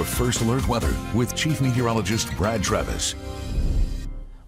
your First Alert weather with Chief Meteorologist Brad Travis.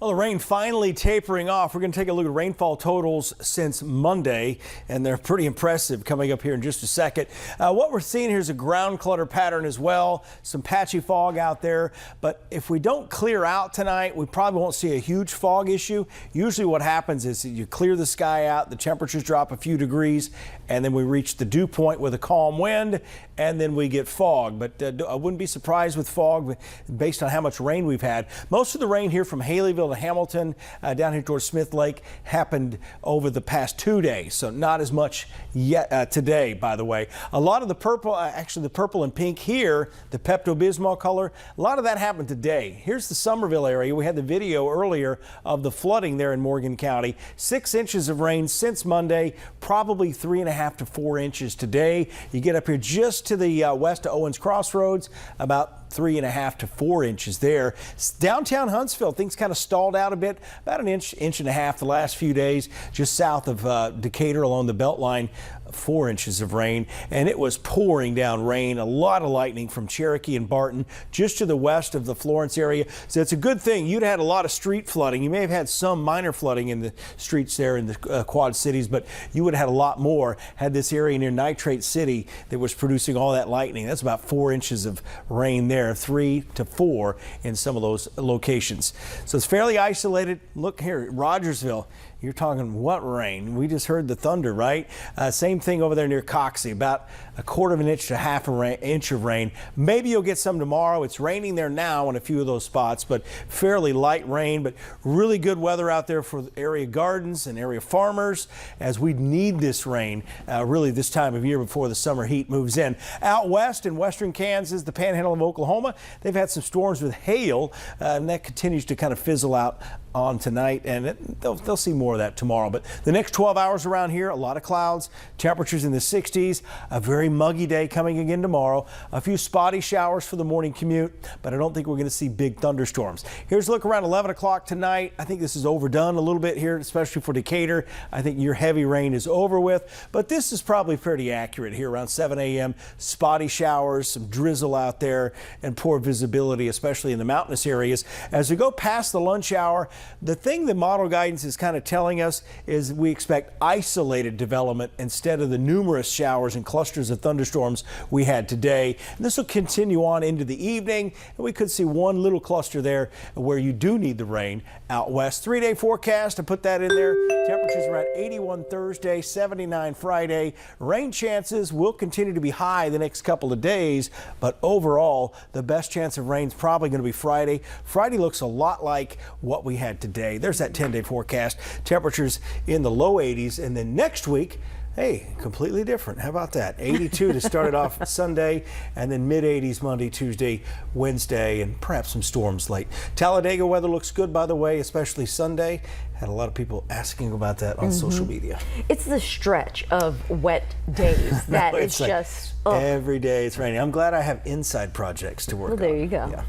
Well, the rain finally tapering off. We're going to take a look at rainfall totals since Monday, and they're pretty impressive coming up here in just a second. What we're seeing here is a ground clutter pattern as well, some patchy fog out there. But if we don't clear out tonight, we probably won't see a huge fog issue. Usually what happens is you clear the sky out, the temperatures drop a few degrees, and then we reach the dew point with a calm wind, and then we get fog. But I wouldn't be surprised with fog based on how much rain we've had. Most of the rain here from Haleyville to Hamilton down here towards Smith Lake happened over the past 2 days, so not as much yet today, by the way. A lot of the purple, actually the purple and pink here, the Pepto-Bismol color, a lot of that happened today. Here's the Somerville area. We had the video earlier of the flooding there in Morgan County. 6 inches of rain since Monday, probably 3.5 to 4 inches today. You get up here just to the west of Owens Crossroads, about 3.5 to 4 inches there. Downtown Huntsville, things kind of stalled out a bit, about an inch and a half the last few days, just south of Decatur along the Beltline. 4 inches of rain, and it was pouring down rain, a lot of lightning from Cherokee and Barton just to the west of the Florence area. So it's a good thing. You'd had a lot of street flooding. You may have had some minor flooding in the streets there in the Quad Cities, but you would have had a lot more had this area near Nitrate City that was producing all that lightning. That's about 4 inches of rain there, 3 to 4 in some of those locations. So it's fairly isolated. Look here, Rogersville. You're talking what rain? We just heard the thunder, right? Same thing over there near Coxie, about 1/4 of an inch to half an inch of rain. Maybe you'll get some tomorrow. It's raining there now in a few of those spots, but fairly light rain, but really good weather out there for area gardens and area farmers as we need this rain really this time of year before the summer heat moves in. Out west in western Kansas, the panhandle of Oklahoma, they've had some storms with hail, and that continues to kind of fizzle out on tonight, and they'll see more of that tomorrow. But the next 12 hours around here, a lot of clouds, temperatures in the 60s, a very muggy day coming again tomorrow, a few spotty showers for the morning commute, but I don't think we're going to see big thunderstorms. Here's a look around 11 o'clock tonight. I think this is overdone a little bit here, especially for Decatur. I think your heavy rain is over with, but this is probably pretty accurate here around 7 a.m. Spotty showers, some drizzle out there, and poor visibility, especially in the mountainous areas. As we go past the lunch hour, the thing the model guidance is kind of telling us is we expect isolated development instead of the numerous showers and clusters of thunderstorms we had today. And this will continue on into the evening, and we could see one little cluster there where you do need the rain out west. 3-day forecast, to put that in there. Temperatures around 81 Thursday, 79 Friday. Rain chances will continue to be high the next couple of days, but overall, the best chance of rain is probably going to be Friday. Friday looks a lot like what we had today. There's that 10-day forecast. Temperatures in the low 80s, and then next week, hey, completely different. How about that? 82 to start it off Sunday, and then mid-80s Monday, Tuesday, Wednesday, and perhaps some storms late. Talladega weather looks good, by the way, especially Sunday. Had a lot of people asking about that on social media. It's the stretch of wet days that is just every day it's raining. I'm glad I have inside projects to work on. Well, there you go. Yeah.